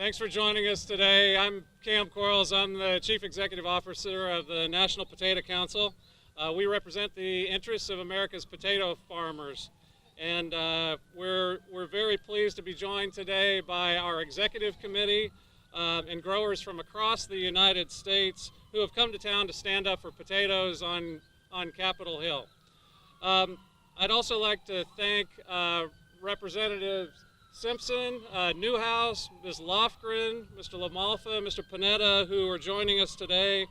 Thanks for joining us today. I'm Cam Quarles. I'm the Chief Executive Officer of the National Potato Council. We represent the interests of America's potato farmers. And we're very pleased to be joined today by our executive committee and growers from across the United States who have come to town to stand up for potatoes on Capitol Hill. I'd also like to thank Representatives Simpson, Newhouse, Ms. Lofgren, Mr. LaMalfa, Mr. Panetta, who are joining us today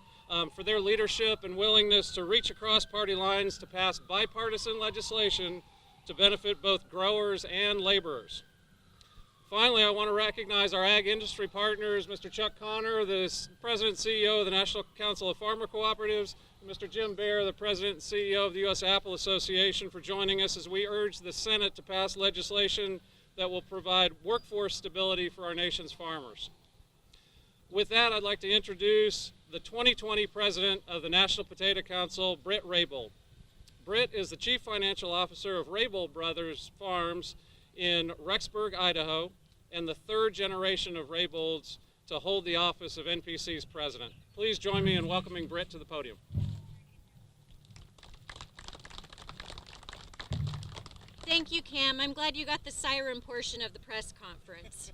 for their leadership and willingness to reach across party lines to pass bipartisan legislation to benefit both growers and laborers. Finally, I want to recognize our ag industry partners, Mr. Chuck Connor, the President and CEO of the National Council of Farmer Cooperatives, and Mr. Jim Baer, the President and CEO of the U.S. Apple Association, for joining us as we urge the Senate to pass legislation that will provide workforce stability for our nation's farmers. With that, I'd like to introduce the 2020 President of the National Potato Council, Britt Raybould. Britt is the Chief Financial Officer of Raybould Brothers Farms in Rexburg, Idaho, and the third generation of Rayboulds to hold the office of NPC's President. Please join me in welcoming Britt to the podium. Thank you, Cam. I'm glad you got the siren portion of the press conference.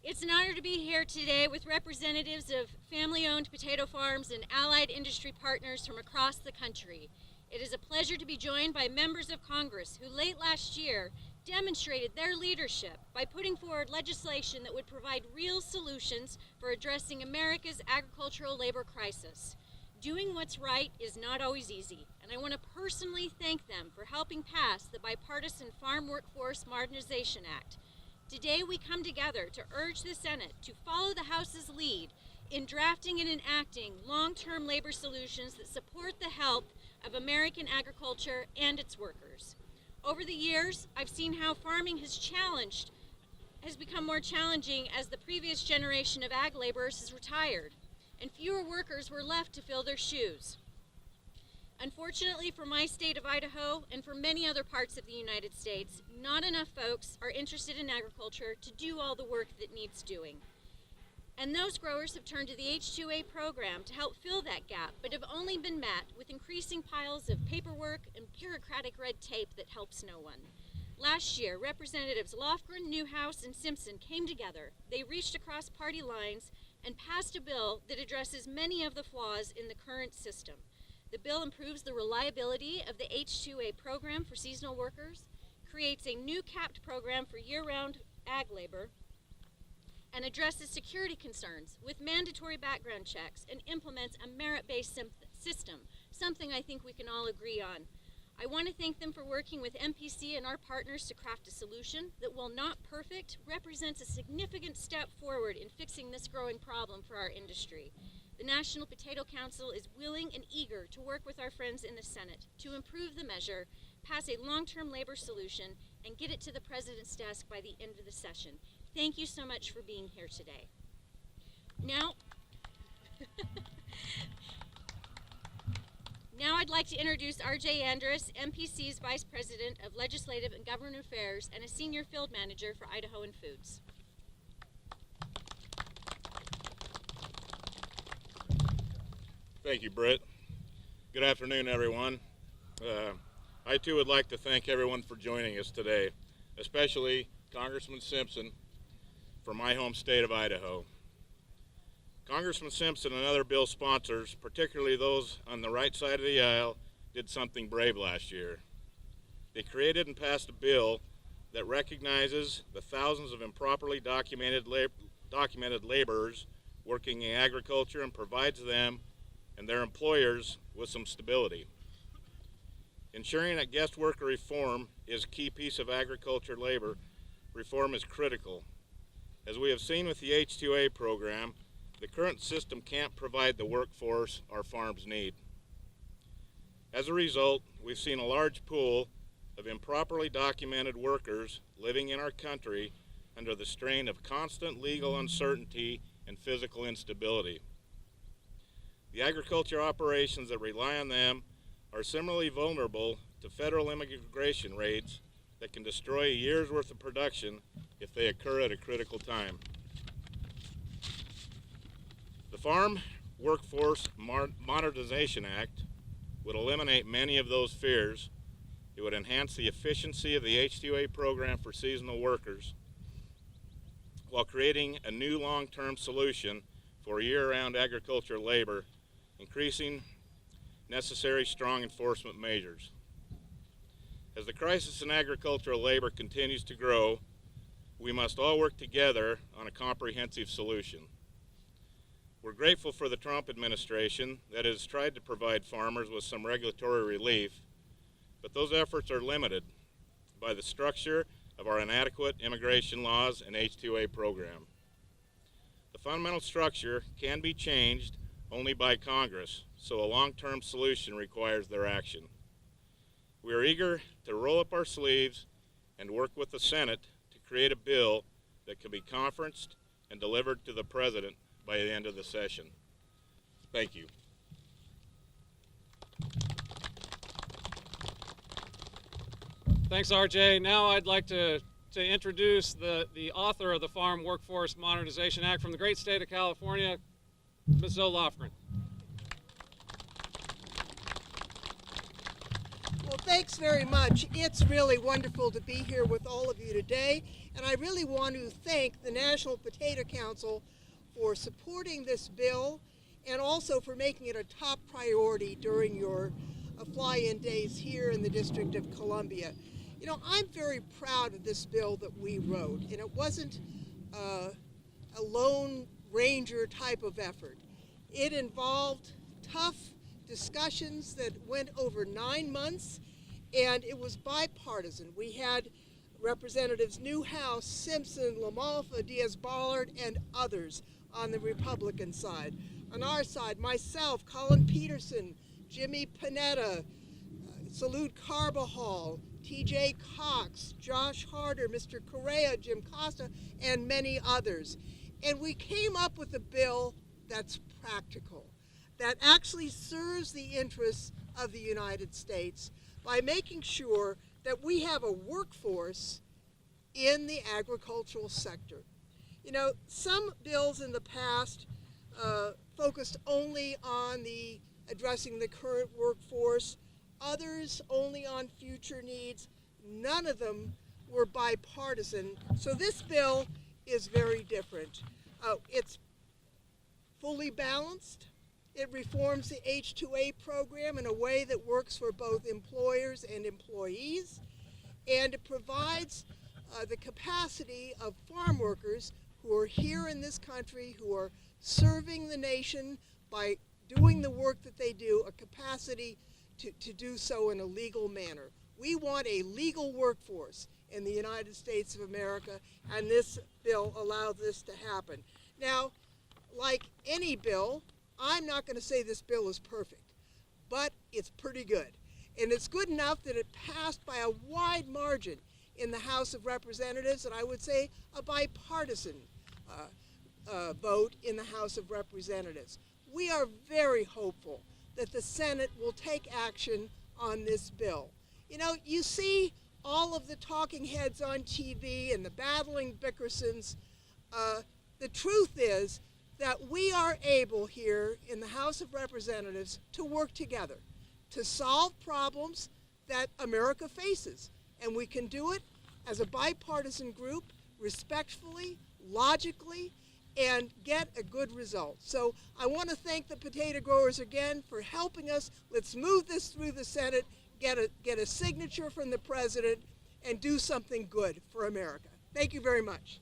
It's an honor to be here today with representatives of family-owned potato farms and allied industry partners from across the country. It is a pleasure to be joined by members of Congress who late last year demonstrated their leadership by putting forward legislation that would provide real solutions for addressing America's agricultural labor crisis. Doing what's right is not always easy, and I want to personally thank them for helping pass the bipartisan Farm Workforce Modernization Act. Today we come together to urge the Senate to follow the House's lead in drafting and enacting long-term labor solutions that support the health of American agriculture and its workers. Over the years, I've seen how farming has become more challenging as the previous generation of ag laborers has retired, and fewer workers were left to fill their shoes. Unfortunately for my state of Idaho and for many other parts of the United States, not enough folks are interested in agriculture to do all the work that needs doing. And those growers have turned to the H-2A program to help fill that gap, but have only been met with increasing piles of paperwork and bureaucratic red tape that helps no one. Last year, Representatives Lofgren, Newhouse, and Simpson came together. They reached across party lines and passed a bill that addresses many of the flaws in the current system. The bill improves the reliability of the H-2A program for seasonal workers, creates a new capped program for year-round ag labor, and addresses security concerns with mandatory background checks and implements a merit-based system, something I think we can all agree on. I want to thank them for working with NPC and our partners to craft a solution that, while not perfect, represents a significant step forward in fixing this growing problem for our industry. The National Potato Council is willing and eager to work with our friends in the Senate to improve the measure, pass a long-term labor solution, and get it to the President's desk by the end of the session. Thank you so much for being here today. Now I'd like to introduce R.J. Andrus, NPC's Vice President of Legislative and Government Affairs and a Senior Field Manager for Idahoan Foods. Thank you, Britt. Good afternoon, everyone. I too would like to thank everyone for joining us today, especially Congressman Simpson from my home state of Idaho. Congressman Simpson and other bill sponsors, particularly those on the right side of the aisle, did something brave last year. They created and passed a bill that recognizes the thousands of improperly documented laborers working in agriculture and provides them and their employers with some stability. Ensuring that guest worker reform is a key piece of agriculture labor reform is critical. As we have seen with the H-2A program, the current system can't provide the workforce our farms need. As a result, we've seen a large pool of improperly documented workers living in our country under the strain of constant legal uncertainty and physical instability. The agriculture operations that rely on them are similarly vulnerable to federal immigration raids that can destroy a year's worth of production if they occur at a critical time. Farm Workforce Modernization Act would eliminate many of those fears. It would enhance the efficiency of the H-2A program for seasonal workers while creating a new long-term solution for year-round agricultural labor, increasing necessary strong enforcement measures. As the crisis in agricultural labor continues to grow, we must all work together on a comprehensive solution. We're grateful for the Trump administration that has tried to provide farmers with some regulatory relief, but those efforts are limited by the structure of our inadequate immigration laws and H-2A program. The fundamental structure can be changed only by Congress, so a long-term solution requires their action. We are eager to roll up our sleeves and work with the Senate to create a bill that can be conferenced and delivered to the President by the end of the session. Thank you. Thanks, RJ. Now I'd like to introduce the author of the Farm Workforce Modernization Act from the great state of California, Ms. Zoe Lofgren. Well, thanks very much. It's really wonderful to be here with all of you today, and I really want to thank the National Potato Council for supporting this bill and also for making it a top priority during your fly-in days here in the District of Columbia. You know, I'm very proud of this bill that we wrote, and it wasn't a lone ranger type of effort. It involved tough discussions that went over 9 months, and it was bipartisan. We had Representatives Newhouse, Simpson, LaMalfa, Diaz-Ballard, and others on the Republican side. On our side, myself, Colin Peterson, Jimmy Panetta, Salud Carbajal, T.J. Cox, Josh Harder, Mr. Correa, Jim Costa, and many others. And we came up with a bill that's practical, that actually serves the interests of the United States by making sure that we have a workforce in the agricultural sector. You know, some bills in the past focused only on addressing the current workforce, others only on future needs. None of them were bipartisan. So this bill is very different. It's fully balanced. It reforms the H-2A program in a way that works for both employers and employees. And it provides the capacity of farm workers who are here in this country, who are serving the nation by doing the work that they do, a capacity to do so in a legal manner. We want a legal workforce in the United States of America, and this bill allows this to happen. Now, like any bill, I'm not going to say this bill is perfect, but it's pretty good. And it's good enough that it passed by a wide margin in the House of Representatives, and I would say a bipartisan vote in the House of Representatives. We are very hopeful that the Senate will take action on this bill. You know, you see all of the talking heads on TV and the battling Bickersons. The truth is that we are able here in the House of Representatives to work together to solve problems that America faces. And we can do it as a bipartisan group, respectfully, logically, and get a good result. So I want to thank the potato growers again for helping us. Let's move this through the Senate, get a signature from the President, and do something good for America. Thank you very much.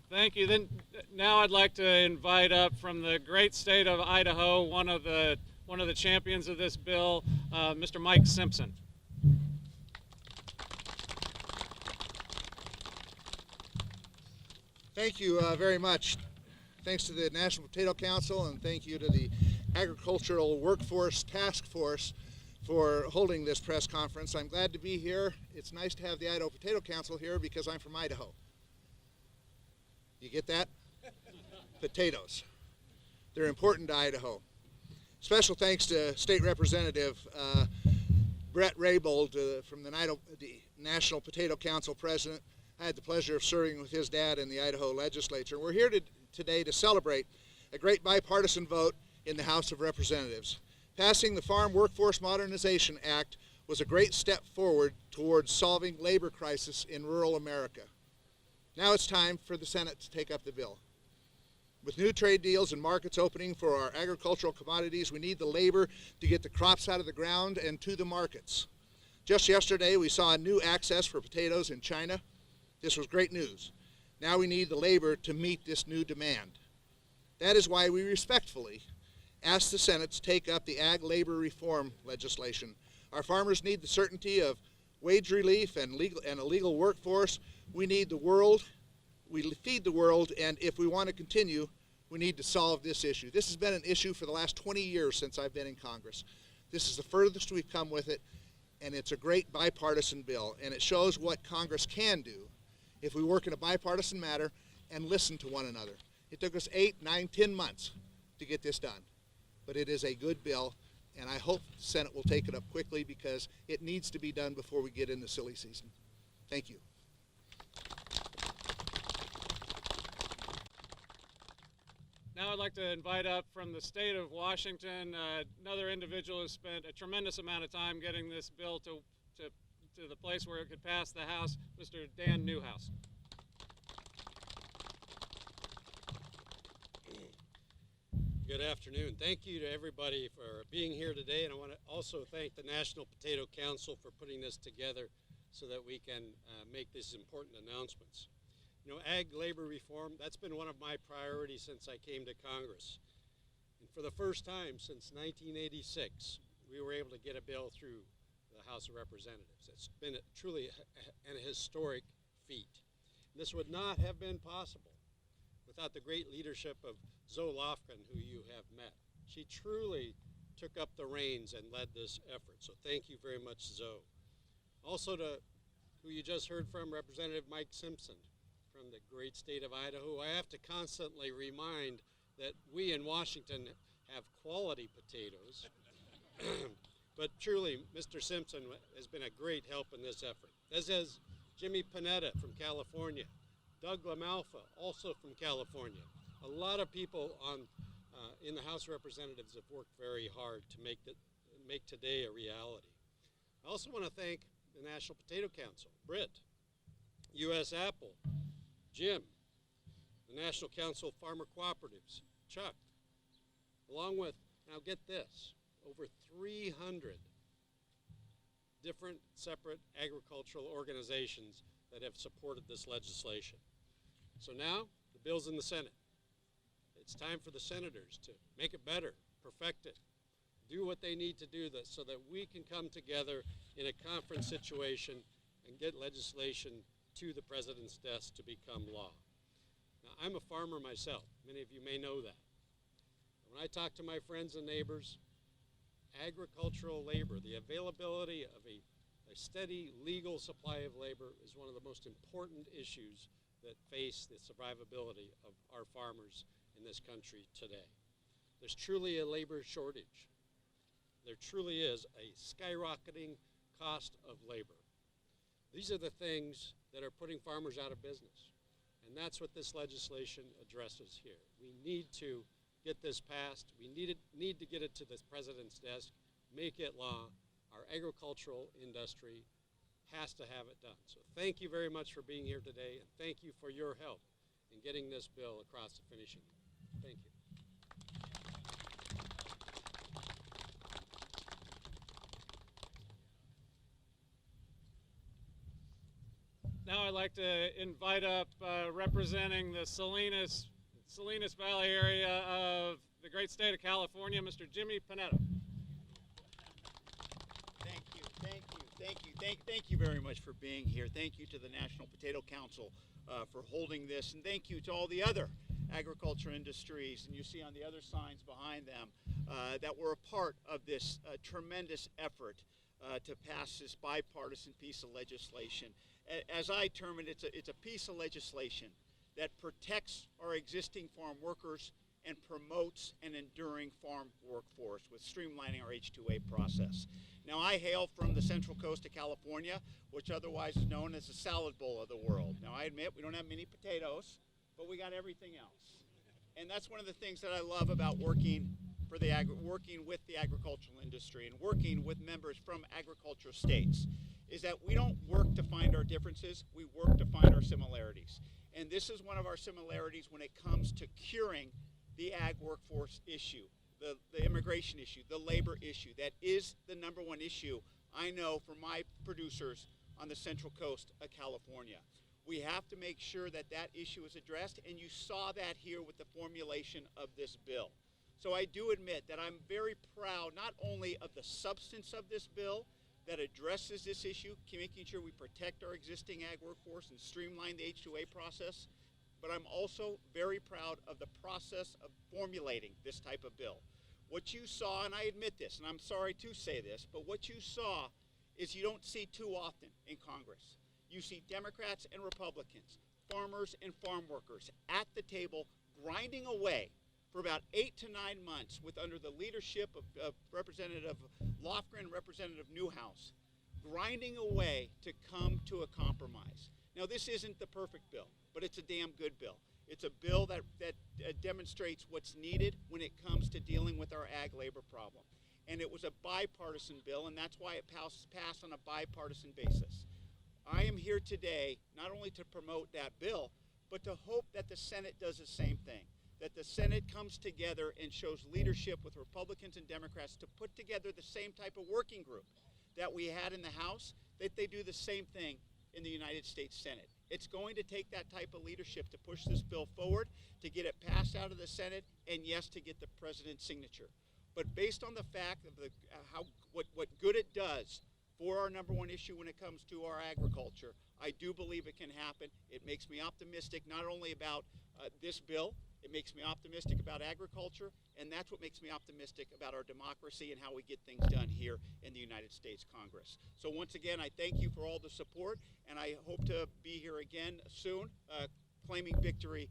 Thank you. Then now I'd like to invite up from the great state of Idaho, one of the champions of this bill, Mr. Mike Simpson. Thank you very much. Thanks to the National Potato Council, and thank you to the Agricultural Workforce Task Force for holding this press conference. I'm glad to be here. It's nice to have the Idaho Potato Council here because I'm from Idaho. You get that? Potatoes. They're important to Idaho. Special thanks to State Representative Brett Raybould from the National Potato Council President. I had the pleasure of serving with his dad in the Idaho legislature. We're here today to celebrate a great bipartisan vote in the House of Representatives. Passing the Farm Workforce Modernization Act was a great step forward towards solving labor crisis in rural America. Now it's time for the Senate to take up the bill. With new trade deals and markets opening for our agricultural commodities, we need the labor to get the crops out of the ground and to the markets. Just yesterday, we saw a new access for potatoes in China. This was great news. Now we need the labor to meet this new demand. That is why we respectfully ask the Senate to take up the ag labor reform legislation. Our farmers need the certainty of wage relief and a legal workforce. We need the world. We feed the world, and if we want to continue, we need to solve this issue. This has been an issue for the last 20 years since I've been in Congress. This is the furthest we've come with it, and it's a great bipartisan bill, and it shows what Congress can do if we work in a bipartisan manner and listen to one another. It took us 8, 9, 10 months to get this done, but it is a good bill, and I hope the Senate will take it up quickly because it needs to be done before we get into silly season. Thank you. Now I'd like to invite up from the state of Washington another individual who spent a tremendous amount of time getting this bill to the place where it could pass the House, Mr. Dan Newhouse. Good afternoon. Thank you to everybody for being here today, and I want to also thank the National Potato Council for putting this together so that we can make these important announcements. You know, ag labor reform, that's been one of my priorities since I came to Congress. And for the first time since 1986, we were able to get a bill through the House of Representatives. It's been truly an historic feat. This would not have been possible without the great leadership of Zoe Lofgren, who you have met. She truly took up the reins and led this effort, so thank you very much, Zoe. Also to who you just heard from, Representative Mike Simpson from the great state of Idaho. I have to constantly remind that we in Washington have quality potatoes, but truly, Mr. Simpson has been a great help in this effort, as has Jimmy Panetta from California, Doug LaMalfa, also from California. A lot of people in the House of Representatives have worked very hard to make today a reality. I also want to thank the National Potato Council, Britt, U.S. Apple, Jim, the National Council of Farmer Cooperatives, Chuck, along with, now get this, over 300 different separate agricultural organizations that have supported this legislation. So now the bill's in the Senate. It's time for the senators to make it better, perfect it, do what they need to do so that we can come together in a conference situation and get legislation to the president's desk to become law. Now, I'm a farmer myself. Many of you may know that. When I talk to my friends and neighbors, agricultural labor, the availability of a steady legal supply of labor is one of the most important issues that face the survivability of our farmers in this country today. There's truly a labor shortage. There truly is a skyrocketing cost of labor. These are the things that are putting farmers out of business. And that's what this legislation addresses here. We need to get this passed. We need to get it to the president's desk, make it law. Our agricultural industry has to have it done. So thank you very much for being here today, and thank you for your help in getting this bill across the finishing line. Thank you. Now I'd like to invite up representing the Salinas Valley area of the great state of California, Mr. Jimmy Panetta. Thank you very much for being here. Thank you to the National Potato Council for holding this, and thank you to all the other agriculture industries, and you see on the other signs behind them that were a part of this tremendous effort to pass this bipartisan piece of legislation. As I term it, it's a piece of legislation that protects our existing farm workers and promotes an enduring farm workforce with streamlining our H-2A process. Now, I hail from the Central Coast of California, which otherwise is known as the salad bowl of the world. Now, I admit we don't have many potatoes, but we got everything else. And that's one of the things that I love about working with the agricultural industry and working with members from agricultural states, is that we don't work to find our differences, we work to find our similarities. And this is one of our similarities when it comes to curing the ag workforce issue, the immigration issue, the labor issue. That is the #1 issue I know for my producers on the Central Coast of California. We have to make sure that that issue is addressed, and you saw that here with the formulation of this bill. So I do admit that I'm very proud not only of the substance of this bill that addresses this issue, making sure we protect our existing ag workforce and streamline the H-2A process, but I'm also very proud of the process of formulating this type of bill. What you saw, and I admit this, and I'm sorry to say this, but what you saw is you don't see too often in Congress. You see Democrats and Republicans, farmers and farm workers at the table grinding away for about 8 to 9 months with under the leadership of Representative Lofgren and Representative Newhouse, grinding away to come to a compromise. Now, this isn't the perfect bill, but it's a damn good bill. It's a bill that demonstrates what's needed when it comes to dealing with our ag labor problem. And it was a bipartisan bill, and that's why it passed on a bipartisan basis. I am here today not only to promote that bill, but to hope that the Senate does the same thing, that the Senate comes together and shows leadership with Republicans and Democrats to put together the same type of working group that we had in the House, that they do the same thing in the United States Senate. It's going to take that type of leadership to push this bill forward, to get it passed out of the Senate, and yes, to get the president's signature. But based on the fact of what good it does for our #1 issue when it comes to our agriculture, I do believe it can happen. It makes me optimistic not only about this bill, it makes me optimistic about agriculture, and that's what makes me optimistic about our democracy and how we get things done here in the United States Congress. So once again, I thank you for all the support, and I hope to be here again soon, claiming victory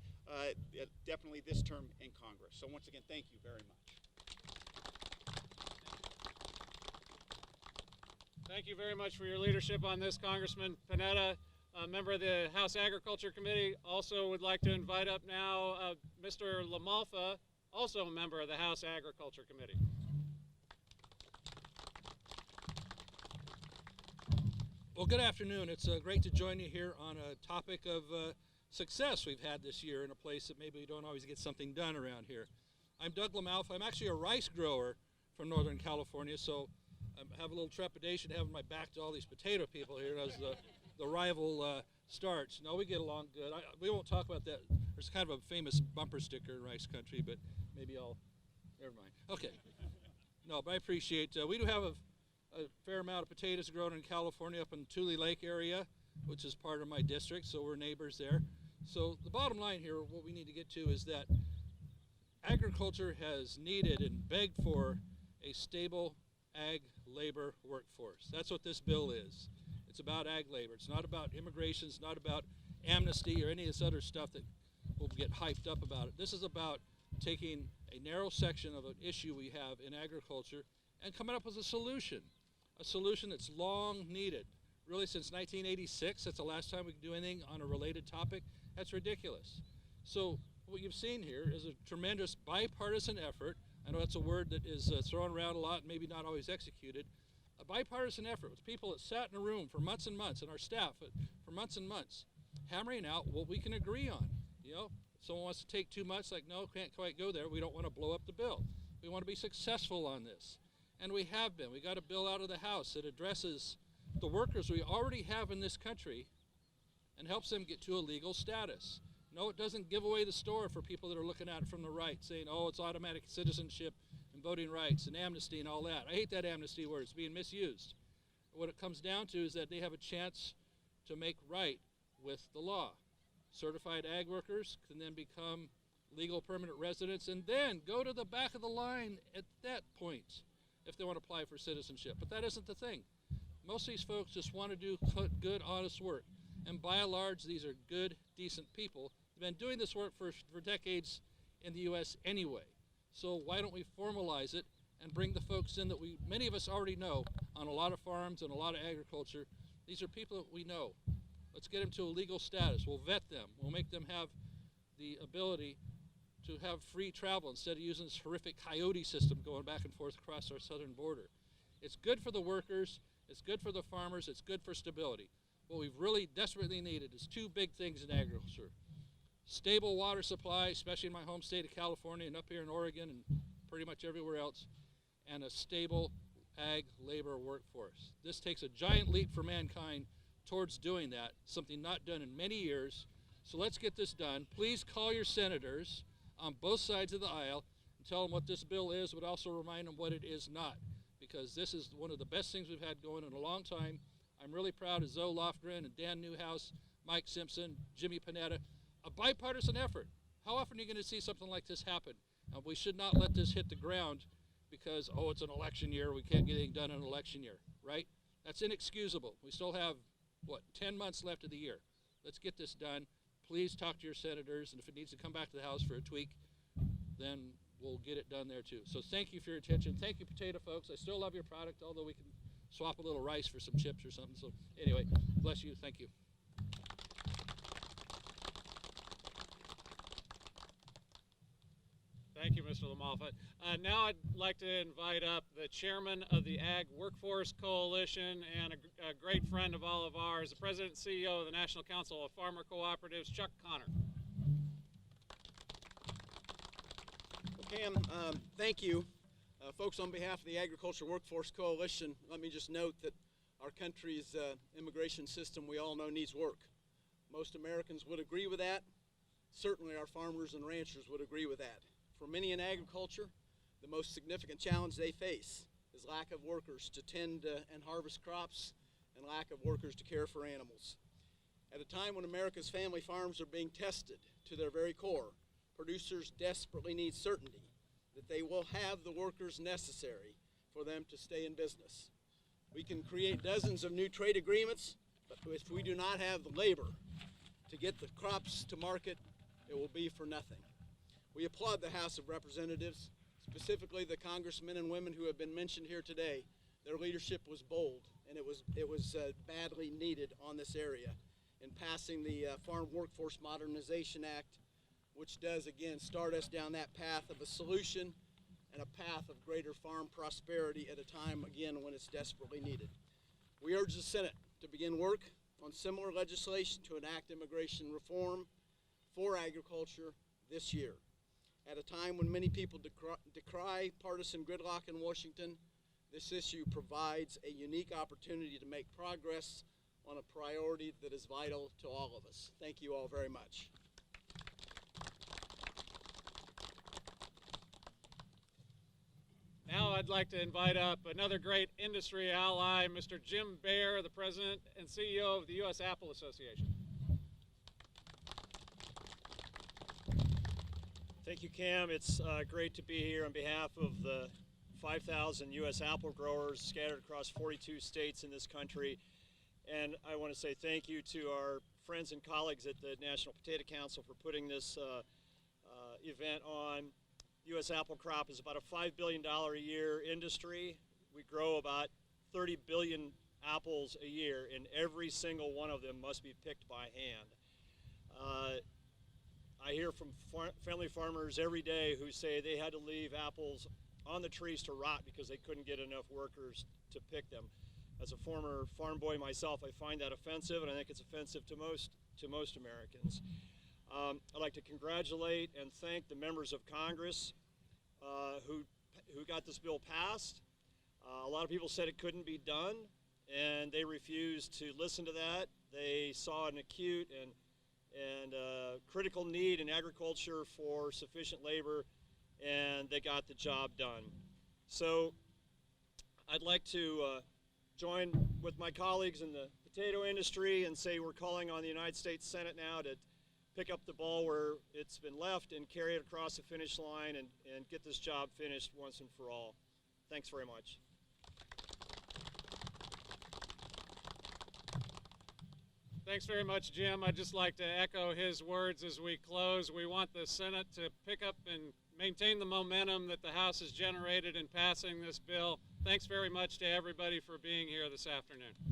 definitely this term in Congress. So once again, thank you very much. Thank you very much for your leadership on this, Congressman Panetta. A member of the House Agriculture Committee. Also would like to invite up now Mr. LaMalfa, also a member of the House Agriculture Committee. Well, good afternoon. It's great to join you here on a topic of success we've had this year in a place that maybe we don't always get something done around here. I'm Doug LaMalfa. I'm actually a rice grower from Northern California, so I have a little trepidation having my back to all these potato people here as the rival starts. No, we get along good. We won't talk about that. There's kind of a famous bumper sticker in rice country, but maybe never mind. Okay. No, but I appreciate, we do have a fair amount of potatoes grown in California up in Tule Lake area, which is part of my district, so we're neighbors there. So the bottom line here, what we need to get to is that agriculture has needed and begged for a stable ag labor workforce. That's what this bill is. It's about ag labor. It's not about immigration. It's not about amnesty or any of this other stuff that will get hyped up about it. This is about taking a narrow section of an issue we have in agriculture and coming up with a solution that's long needed. Really, since 1986, that's the last time we could do anything on a related topic. That's ridiculous. So what you've seen here is a tremendous bipartisan effort. I know that's a word that is thrown around a lot and maybe not always executed. A bipartisan effort with people that sat in a room for months and months, and our staff for months and months, hammering out what we can agree on. You know, if someone wants to take too much, like, no, can't quite go there. We don't want to blow up the bill. We want to be successful on this. And we have been. We got a bill out of the House that addresses the workers we already have in this country and helps them get to a legal status. No, it doesn't give away the store for people that are looking at it from the right, saying, oh, it's automatic citizenship and voting rights and amnesty and all that. I hate that amnesty word. It's being misused. What it comes down to is that they have a chance to make right with the law. Certified ag workers can then become legal permanent residents and then go to the back of the line at that point if they want to apply for citizenship. But that isn't the thing. Most of these folks just want to do good, honest work. And by and large, these are good, decent people. They've been doing this work for decades in the U.S. anyway. So why don't we formalize it and bring the folks in that many of us already know on a lot of farms and a lot of agriculture. These are people that we know. Let's get them to a legal status. We'll vet them. We'll make them have the ability to have free travel instead of using this horrific coyote system going back and forth across our southern border. It's good for the workers, it's good for the farmers, it's good for stability. What we've really desperately needed is two big things in agriculture. Stable water supply, especially in my home state of California and up here in Oregon and pretty much everywhere else, and a stable ag labor workforce. This takes a giant leap for mankind towards doing that, something not done in many years. So let's get this done. Please call your senators on both sides of the aisle and tell them what this bill is, but also remind them what it is not, because this is one of the best things we've had going in a long time. I'm really proud of Zoe Lofgren and Dan Newhouse, Mike Simpson, Jimmy Panetta, a bipartisan effort. How often are you going to see something like this happen? We should not let this hit the ground because, oh, it's an election year, we can't get anything done in an election year, right? That's inexcusable. We still have, 10 months left of the year. Let's get this done. Please talk to your senators, and if it needs to come back to the House for a tweak, then we'll get it done there too. So thank you for your attention. Thank you, potato folks. I still love your product, although we can swap a little rice for some chips or something. So anyway, bless you. Thank you. Thank you, Mr. LaMalfa. Now I'd like to invite up the chairman of the Ag Workforce Coalition and a great friend of all of ours, the president and CEO of the National Council of Farmer Cooperatives, Chuck Connor. Cam, thank you. Folks, on behalf of the Agriculture Workforce Coalition, let me just note that our country's immigration system, we all know, needs work. Most Americans would agree with that. Certainly our farmers and ranchers would agree with that. For many in agriculture, the most significant challenge they face is lack of workers to tend and harvest crops and lack of workers to care for animals. At a time when America's family farms are being tested to their very core, producers desperately need certainty that they will have the workers necessary for them to stay in business. We can create dozens of new trade agreements, but if we do not have the labor to get the crops to market, it will be for nothing. We applaud the House of Representatives, specifically the congressmen and women who have been mentioned here today. Their leadership was bold, and it was badly needed on this area in passing the Farm Workforce Modernization Act, which does, again, start us down that path of a solution and a path of greater farm prosperity at a time, again, when it's desperately needed. We urge the Senate to begin work on similar legislation to enact immigration reform for agriculture this year. At a time when many people decry partisan gridlock in Washington, this issue provides a unique opportunity to make progress on a priority that is vital to all of us. Thank you all very much. Now I'd like to invite up another great industry ally, Mr. Jim Baer, the president and CEO of the U.S. Apple Association. Thank you, Cam. It's great to be here on behalf of the 5,000 U.S. apple growers scattered across 42 states in this country. And I want to say thank you to our friends and colleagues at the National Potato Council for putting this event on. U.S. apple crop is about a $5 billion a year industry. We grow about 30 billion apples a year, and every single one of them must be picked by hand. I hear from family farmers every day who say they had to leave apples on the trees to rot because they couldn't get enough workers to pick them. As a former farm boy myself, I find that offensive, and I think it's offensive to most Americans. I'd like to congratulate and thank the members of Congress who got this bill passed. A lot of people said it couldn't be done, and they refused to listen to that. They saw an acute and critical need in agriculture for sufficient labor, and they got the job done. So I'd like to join with my colleagues in the potato industry and say we're calling on the United States Senate now to pick up the ball where it's been left and carry it across the finish line and get this job finished once and for all. Thanks very much. Thanks very much, Jim. I'd just like to echo his words as we close. We want the Senate to pick up and maintain the momentum that the House has generated in passing this bill. Thanks very much to everybody for being here this afternoon.